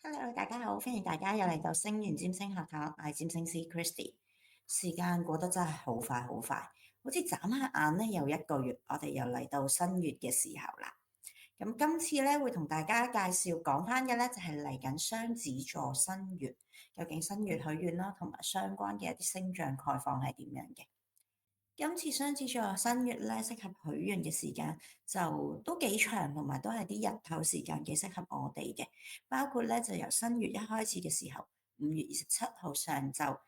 Hello，大家好，歡迎大家又嚟到星源占星學堂，我係占星師 Christy。時間過得真係好快好快，好似眨下眼咧又一個月，我哋又嚟到新月嘅時候啦。咁今次咧會同大家介紹講翻嘅咧就係嚟緊雙子座新月，究竟新月許願啦，同埋相關嘅一啲星象概況係點樣嘅？今次雙子座新月咧，適合許願嘅時間就都幾長，同埋都係啲日頭時間幾適合我哋嘅。包括咧就由新月一開始嘅時候，5月27號上晝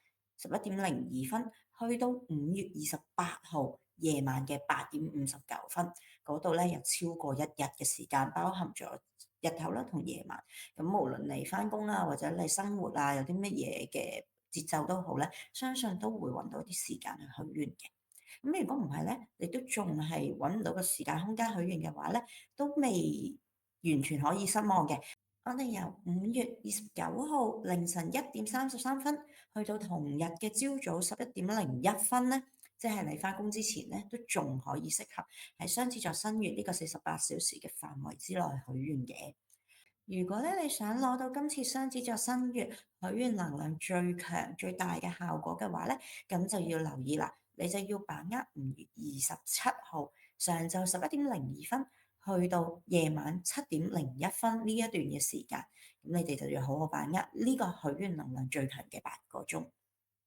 11:02，去到5月28號夜晚嘅8:59，嗰度咧有超過一日嘅時間，包含咗日頭啦同夜晚。咁無論你返工啦，或者你生活啊，有啲乜嘢嘅節奏都好咧，相信都會揾到啲時間去許願嘅。咁如果唔係咧，你都仲係揾唔到個時間空間許願嘅話咧，都未完全可以失望嘅。我哋由5月29號凌晨1:33去到同日嘅朝早11:01咧，即係你返工之前咧，都仲可以適合喺雙子座新月呢個48小時嘅範圍之內許願嘅。如果咧你想攞到今次雙子座新月許願能量最強最大嘅效果嘅話咧，咁就要留意啦，你就要把握5月27號上晝11:02去到夜晚7:01呢一段嘅時間，咁你哋就要好好把握呢個許願能量最強嘅8個鐘。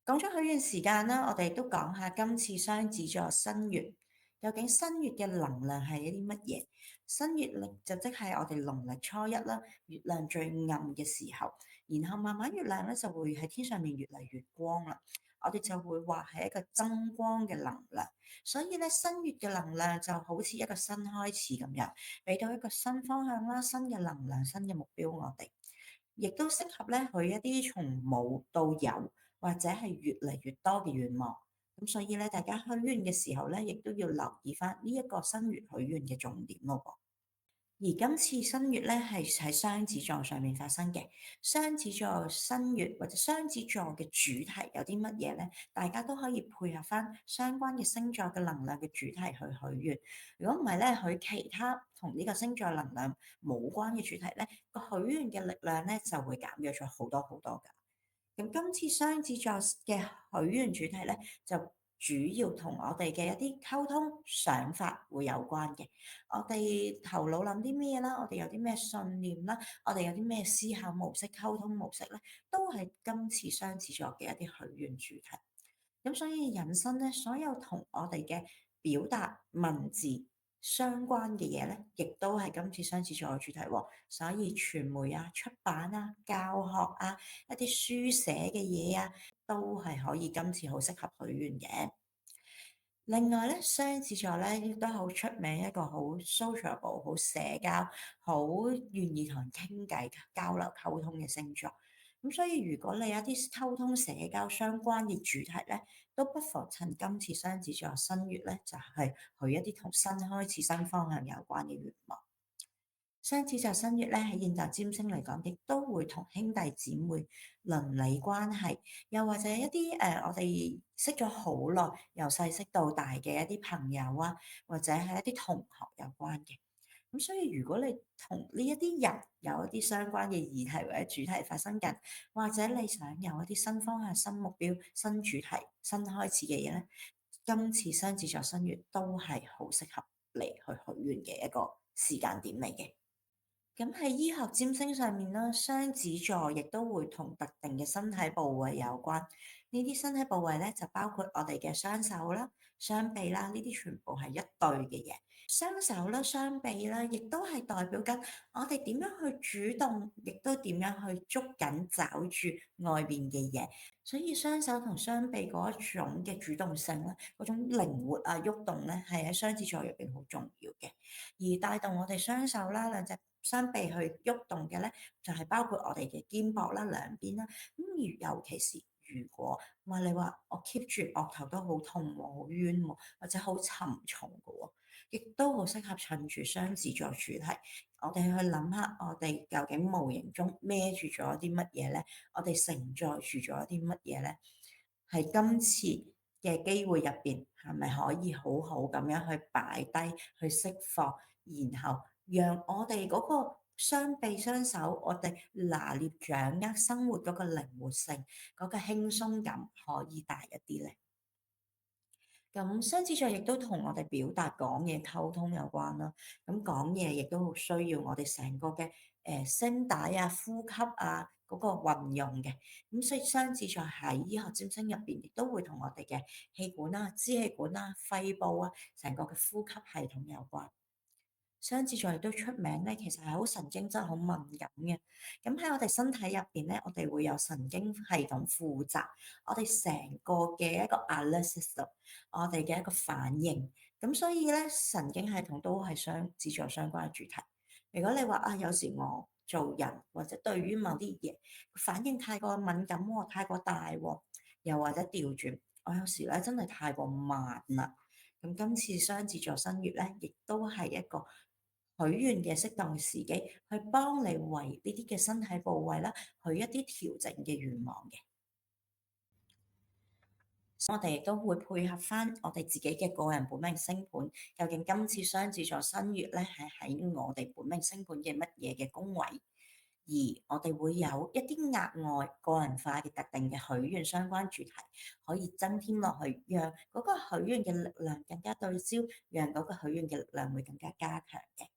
講咗許願時間啦，我哋都講下今次雙子座新月。究竟新月嘅能量係一啲乜嘢？新月曆就即係我哋農曆初一啦，月亮最暗嘅時候，然後慢慢月亮咧就會喺天上面越嚟越光啦。我哋就會話係一個增光嘅能量，所以咧新月嘅能量就好似一個新開始咁樣，俾到一個新方向啦、新嘅能量、新嘅目標我哋，亦都適合咧去一啲從冇到有或者係越嚟越多嘅願望。咁所以咧，大家許願嘅時候咧，亦都要留意翻呢一個新月許願嘅重點咯噃。而今次新月咧係喺雙子座上面發生嘅，雙子座新月或者雙子座嘅主題有啲乜嘢咧？大家都可以配合翻相關嘅星座嘅能量嘅主題去許願。如果唔係咧，許其他同呢個星座能量冇關嘅主題咧，個許願嘅力量咧就會減弱咗好多好多㗎。咁今次雙子座嘅許願主題咧，就主要同我哋嘅一啲溝通想法會有關嘅。我哋頭腦諗啲咩啦？我哋有啲咩信念啦？我哋有啲咩思考模式、溝通模式咧？都係今次雙子座嘅一啲許願主題。咁所以引申咧，所有同我哋嘅表達文字相關嘅嘢咧，亦都係今次雙子座嘅主題喎。所以傳媒啊、出版啊、教學啊、一啲書寫嘅嘢啊，都係可以今次好適合許願嘅。另外咧，雙子座咧亦都好出名，一個好 sociable、好社交、好願意同人傾偈、交流溝通嘅星座。咁所以如果你有一啲溝通社交相關嘅主題咧，都不妨趁今次雙子座新月咧，就係許一啲同新開始、新方向有關嘅願望。雙子座新月咧喺現代占星嚟講，亦都會同兄弟姊妹、鄰里關係，又或者一啲我哋識咗好耐，由細識到大嘅一啲朋友啊，或者係一啲同學有關嘅。咁所以如果你同呢一啲人有一啲相關嘅議題或者主題發生緊，或者你想有一啲新方向、新目標、新主題、新開始嘅嘢咧，今次雙子座新月都係好適合你去許願嘅一個時間點嚟嘅。咁喺醫學占星上面啦，雙子座亦都會同特定嘅身體部位有關。呢啲身體部位咧就包括我哋嘅雙手啦、雙臂啦，呢啲全部係一對嘅嘢。雙手啦、雙臂啦，亦都係代表緊我哋點樣去主動，亦都點樣去捉緊抓住外邊嘅嘢。所以雙手同雙臂嗰一種嘅主動性咧，嗰種靈活啊、喐動咧，係喺雙子座入邊好重要嘅。而帶動我哋雙手啦、兩隻雙臂去喐動嘅咧，就係包括我哋嘅肩膊啦、兩邊啦。咁而尤其是如果你話我 keep 住膊頭都好痛喎、好冤喎，或者好沉重嘅喎，亦都好適合趁住雙子座主題，我哋去諗下我哋究竟無形中孭住咗啲乜嘢咧？我哋承載住咗啲乜嘢咧？喺今次嘅機會入邊，係咪可以好好咁樣去擺低、去釋放，然後讓我哋嗰個雙臂雙手，我哋拿捏掌握生活嗰個靈活性，嗰個輕鬆感可以大一啲咧。咁雙子座亦都同我哋表達講嘢溝通有關啦。咁講嘢亦都好需要我哋成個嘅聲帶啊、呼吸啊嗰個運用嘅。咁所以雙子座喺醫學占星入邊亦都會同我哋嘅氣管啦、支氣管啦、肺部啊，成個嘅呼吸系統有關。雙子座亦都出名咧，其實係好神經質、好敏感嘅。咁喺我哋身體入邊咧，我哋會有神經系統負責我哋成個嘅一個 alert system，我哋嘅一個反應。咁所以咧，神經系統都係雙子座相關嘅主題。如果你話啊，有時我做人或者對於某啲嘢反應太過敏感喎，太過大喎，又或者調轉，我有時咧真係太過慢啦。咁今次雙子座新月咧，亦都係一個許願嘅適當時機，去幫你為呢啲嘅身體部位啦，去一啲調整嘅願望嘅。我哋亦都會配合翻我哋自己嘅個人本命星盤，究竟今次雙子座新月咧係喺我哋本命星盤嘅乜嘢嘅宮位，而我哋會有一啲額外個人化嘅特定嘅許願相關主題，可以增添落去，讓嗰個許願嘅力量更加對焦，讓嗰個許願嘅力量會更加加強嘅。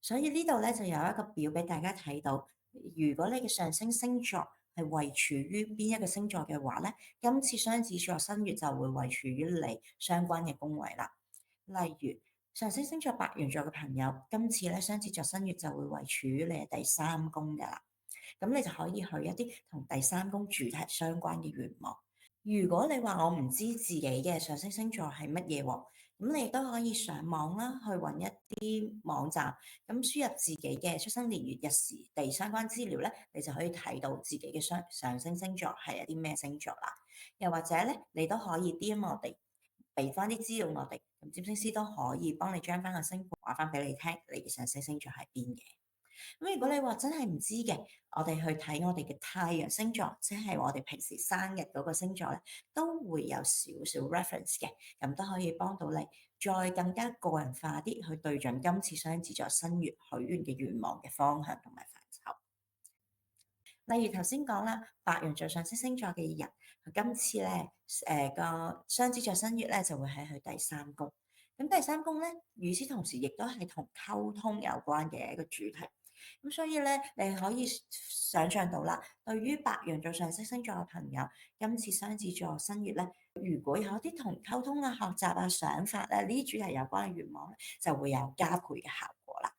所以呢度咧就有一個表俾大家睇到，如果你嘅上升星座係位處於邊一個星座嘅話咧，今次雙子座新月就會位處於你相關嘅宮位啦。例如上升星座白羊座嘅朋友，今次咧雙子座新月就會位處於你嘅第三宮噶啦，咁你就可以去一啲同第三宮主題相關嘅願望。如果你話我唔知自己嘅上升星座係乜嘢喎，咁你亦都可以上網啦，去揾一啲網站，咁輸入自己嘅出生年月日時地相關資料咧，你就可以睇到自己嘅上升星座係一啲咩星座啦。又或者咧，你都可以 DM 我哋，俾翻啲資料我哋，咁占星師都可以幫你將翻個星盤話翻俾你聽，你嘅上升星座喺邊嘅。咁如果你話真係唔知嘅，我哋去睇我哋嘅太陽星座，即係我哋平時生日嗰個星座咧，都會有少少 reference 嘅，咁都可以幫到你再更加個人化啲去對準今次雙子座新月許願嘅願望嘅方向同埋範疇。例如頭先講啦，白羊座上升星座嘅人，佢今次咧個雙子座新月咧就會喺佢第三宮。咁第三宮咧，與此同時亦都係同溝通有關嘅一個主題。咁所以咧，你可以想象到啦，對於白羊座上升星座嘅朋友，今次雙子座新月咧，如果有啲同溝通啊、學習啊、想法啊呢啲主題有關嘅願望咧，就會有加倍嘅效果啦。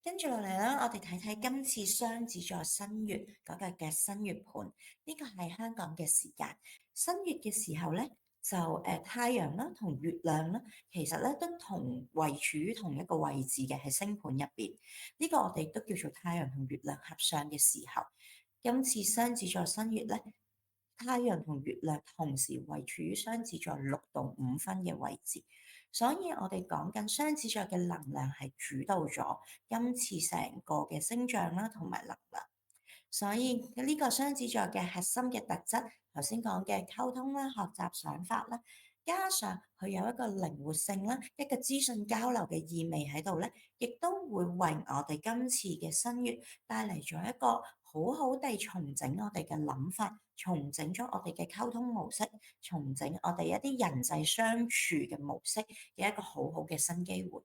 跟住落嚟啦，我哋睇睇今次雙子座新月嗰個嘅新月盤，呢個係香港嘅時間。新月嘅時候咧，就太陽啦同月亮啦，其實咧都同位處於同一個位置嘅喺星盤入邊。呢個我哋都叫做太陽同月亮合相嘅時候。今次雙子座新月咧，太陽同月亮同時位處於雙子座6度5分嘅位置，所以我哋講緊雙子座嘅能量係主導咗今次成個嘅星象啦，同埋能量。所以呢個雙子座嘅核心嘅特質，頭先講嘅溝通啦、學習想法啦，加上佢有一個靈活性啦，一個資訊交流嘅意味喺度咧，亦都會為我哋今次嘅新月帶嚟咗一個好好地重整我哋嘅諗法，重整咗我哋嘅溝通模式，重整我哋一啲人際相處嘅模式嘅一個好好嘅新機會。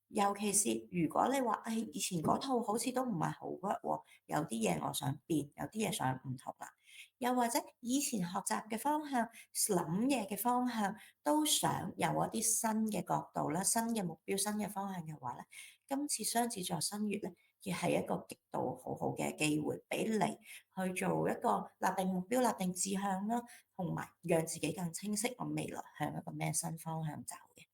尤其是如果你話，誒以前嗰套好似都唔係好 work 喎，有啲嘢我想變，有啲嘢想唔同啦。又或者以前學習嘅方向、諗嘢嘅方向，都想有一啲新嘅角度啦、新嘅目標、新嘅方向嘅話咧，今次雙子座新月咧，亦係一個極度好好嘅機會，俾你去做一個立定目標、立定志向啦，同埋讓自己更清晰我未來向一個咩新方向走嘅。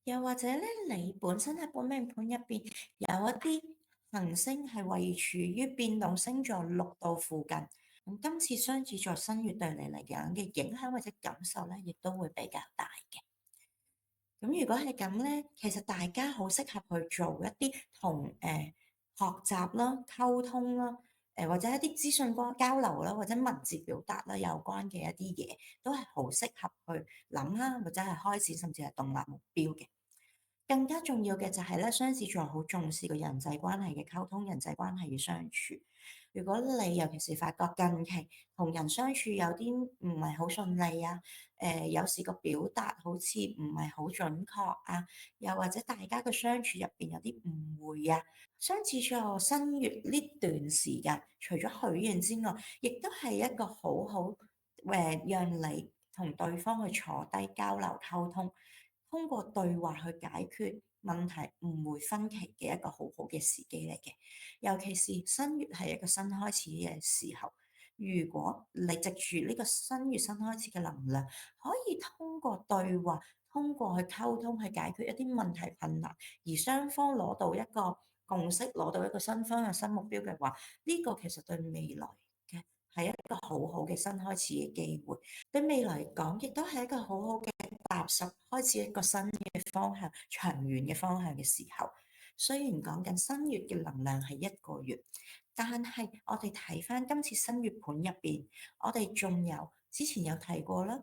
又或者咧，你本身喺本命盤入邊有一啲行星係位處於變動星座6度附近，咁今次雙子座新月對你嚟講嘅影響或者感受咧，亦都會比較大嘅。咁如果係咁咧，其實大家好適合去做一啲同學習啦、溝通啦，或者一啲資訊交流啦，或者文字表達啦有關嘅一啲嘢，都係好適合去諗啦，或者係開始甚至係訂立目標嘅。更加重要嘅就係咧，雙子座好重視個人際關係嘅溝通、人際關係嘅相處。如果你尤其是發覺近期同人相處有啲唔係好順利啊，有時個表達好似唔係好準確啊，又或者大家嘅相處入邊有啲誤會啊，雙子座新月呢段時間，除咗許願之外，亦都係一個好好讓你同對方去坐低交流溝通，通過對話去解決問題、誤會、分歧嘅一個好好嘅時機嚟嘅。尤其是新月係一個新開始嘅時候，如果你藉住呢個新月新開始嘅能量，可以通過對話、通過去溝通去解決一啲問題困難，而雙方攞到一個共識，攞到一個新方向、新目標嘅話，呢個其實對未來嘅係一個好好嘅新開始嘅機會。對未來嚟講，亦都係一個好好嘅踏實，開始一個新嘅方向、長遠嘅方向嘅時候。雖然講緊新月嘅能量係一個月，但係我哋睇翻今次新月盤入邊，我哋仲有之前有提過啦，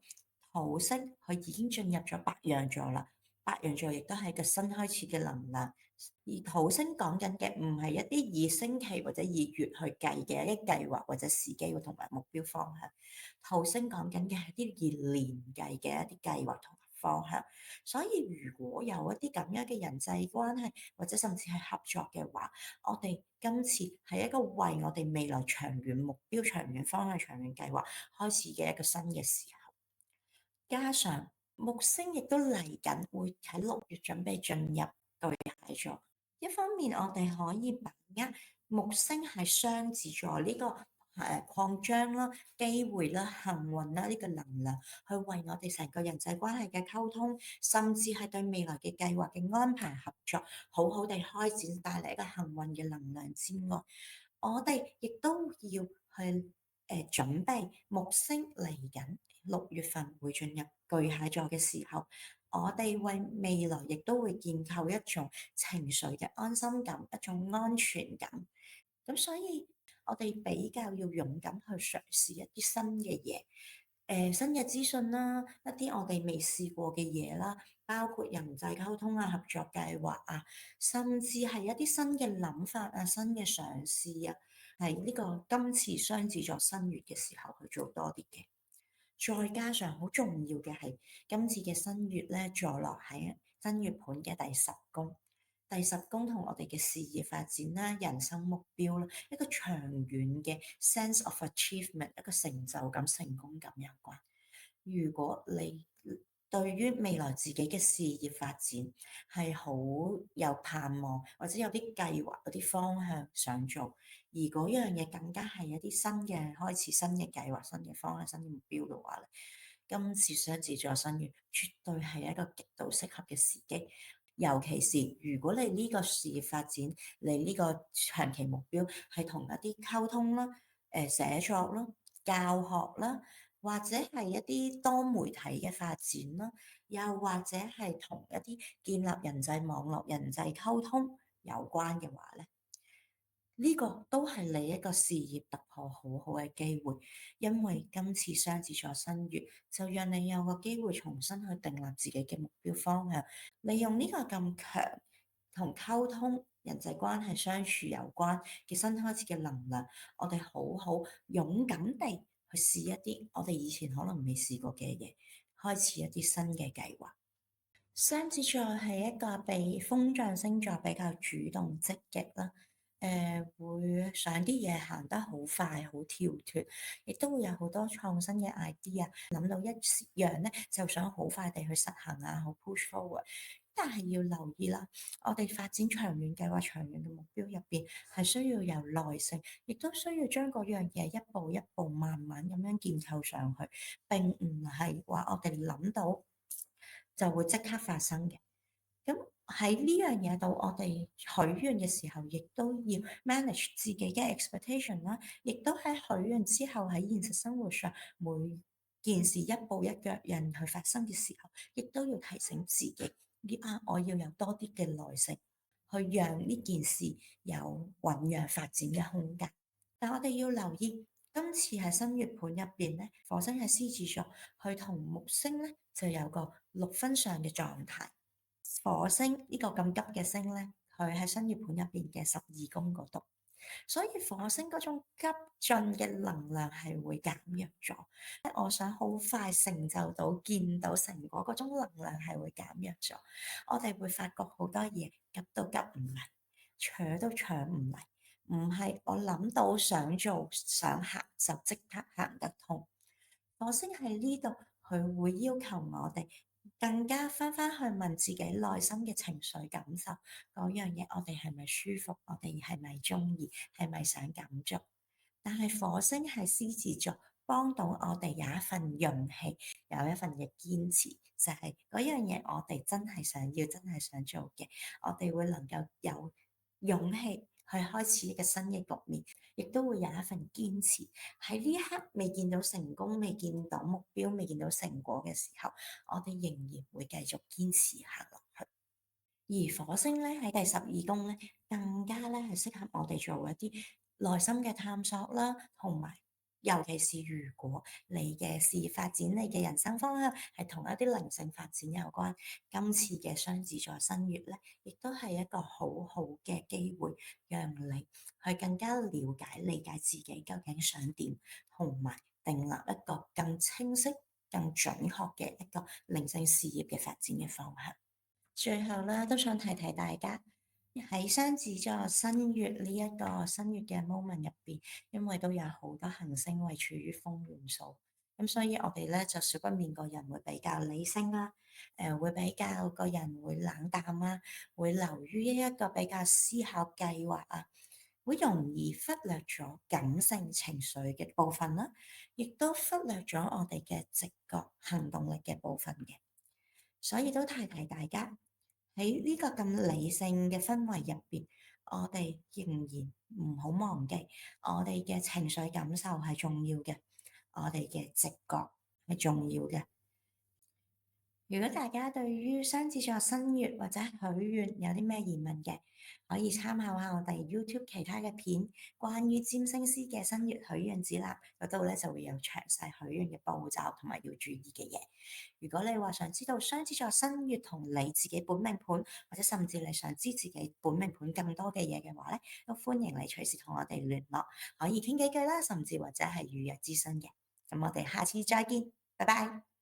土星佢已經進入咗白羊座啦，白羊座亦都係個新開始嘅能量。而土星講緊嘅唔係一啲以星期或者以月去計嘅一啲計劃或者時機同埋目標方向，土星講緊嘅係啲以年計嘅一啲計劃同埋方向。所以如果有一啲咁樣嘅人際關係或者甚至係合作嘅話，我哋今次係一個為我哋未來長遠目標、長遠方向、長遠計劃開始嘅一個新嘅時候。加上木星亦都嚟緊，會喺6月準備進入巨蟹座。一方面，我哋可以把握木星係雙子座呢個擴張啦、機會啦、幸運啦呢個能量，去為我哋成個人際關係嘅溝通，甚至係對未來嘅計劃嘅安排合作，好好地開展，帶嚟一個幸運嘅能量之外，我哋亦都要去準備木星嚟緊6月份會進入巨蟹座嘅時候，我哋為未來亦都會建構一種情緒嘅安心感，一種安全感。咁所以，我哋比較要勇敢去嘗試一啲新嘅嘢，新嘅資訊啦，一啲我哋未試過嘅嘢啦，包括人際溝通啊、合作計劃啊，甚至係一啲新嘅諗法啊、新嘅嘗試啊，係呢個今次雙子座新月嘅時候去做多啲嘅。再加上好重要嘅係今次嘅新月咧，坐落喺新月盤嘅第十宮。第十宮同我哋嘅事業發展啦、人生目標啦，一個長遠嘅 sense of achievement，一個成就感、成功感有關。如果你對於未來自己嘅事業發展係好有盼望，或者有啲計劃、有啲方向想做，而嗰樣嘢更加係一啲新嘅開始、新嘅計劃、新嘅方向、新嘅目標嘅話咧，今次雙子座新月絕對係一個極度適合嘅時機。尤其是如果你呢個事業發展，你呢個長期目標係同一啲溝通啦、寫作啦、教學啦，或者係一啲多媒體嘅發展啦，又或者係同一啲建立人際網絡、人際溝通有關嘅話咧，呢個都係你一個事業突破好好嘅機會，因為今次雙子座新月就讓你有個機會重新去訂立自己嘅目標方向，利用呢個咁強同溝通、人際關係相處有關嘅新開始嘅能量，我哋好好勇敢地去試一啲我哋以前可能未試過嘅嘢，開始一啲新嘅計劃。雙子座係一個被風象星座比較主動積極啦，會想啲嘢行得好快、好跳脫，亦都會有好多創新嘅 idea，諗到一樣咧就想好快地去實行啊，好 push forward。但係要留意啦，我哋發展長遠計劃、長遠嘅目標入邊係需要有耐性，亦都需要將嗰樣嘢一步一步慢慢咁樣建構上去，並唔係話我哋諗到就會即刻發生嘅。咁喺呢樣嘢度，我哋許願嘅時候，亦都要 manage 自己嘅 expectation 啦，亦都喺許願之後喺現實生活上每件事一步一腳印去發生嘅時候，亦都要提醒自己，我要有多啲嘅耐性，去讓呢件事有醖釀發展嘅空間。但我哋要留意，今次喺新月盤入邊咧，火星喺獅子座，佢同木星咧就有個6分相嘅狀態。火星呢個咁急嘅星咧，佢喺新月盤入邊嘅12宮嗰度。所以火星嗰種急進嘅能量係會減弱咗，我想好快成就到見到成果嗰種能量係會減弱咗，我哋會發覺好多嘢急都急唔嚟，搶都搶唔嚟，唔係我諗到想做想行就即刻行得通。火星喺呢度，佢會要求我哋更加翻去問自己內心嘅情緒感受，嗰樣嘢我哋係咪舒服，我哋係咪中意，係咪想咁做？但係火星係獅子座，幫到我哋有一份勇氣，有一份嘅堅持，就係嗰樣嘢我哋真係想要，真係想做嘅，我哋會能夠有勇氣去開始一個新嘅局面，亦都會有一份堅持。喺呢一刻未見到成功、未見到目標、未見到成果嘅時候，我哋仍然會繼續堅持行落去。而火星咧喺第12宮咧，更加咧係適合我哋做一啲內心嘅探索啦，同埋尤其是如果你嘅事業發展、你嘅人生方向係同一啲靈性發展有關，今次嘅雙子座新月咧，亦都係一個好好嘅機會，讓你去更加了解、理解自己究竟想點，同埋訂立一個更清晰、更準確嘅一個靈性事業嘅發展嘅方向。最後啦，都想提提大家喺雙子座新月呢一個新月嘅 moment 入邊，因為都有好多行星位處於風元素，咁所以我哋咧就少不免個人會比較理性啦，會比較個人會冷淡啦，會流於一個比較思考計劃啊，會容易忽略咗感性情緒嘅部分啦，亦都忽略咗我哋嘅直覺行動力嘅部分嘅，所以都提提大家。喺呢個咁理性嘅氛圍入邊，我哋仍然唔好忘記，我哋嘅情緒感受係重要嘅，我哋嘅直覺係重要嘅。如果大家對於雙子座新月或者許願有啲咩疑問嘅，可以參考下我哋 YouTube 其他嘅片，關於占星師嘅新月許願指南嗰度咧就會有詳細許願嘅步驟同埋要注意嘅嘢。如果你話想知道雙子座新月同你自己本命盤，或者甚至你想知自己本命盤更多嘅嘢嘅話咧，都歡迎你隨時同我哋聯絡，可以傾幾句啦，甚至或者係預約諮詢嘅。咁我哋下次再見，拜拜。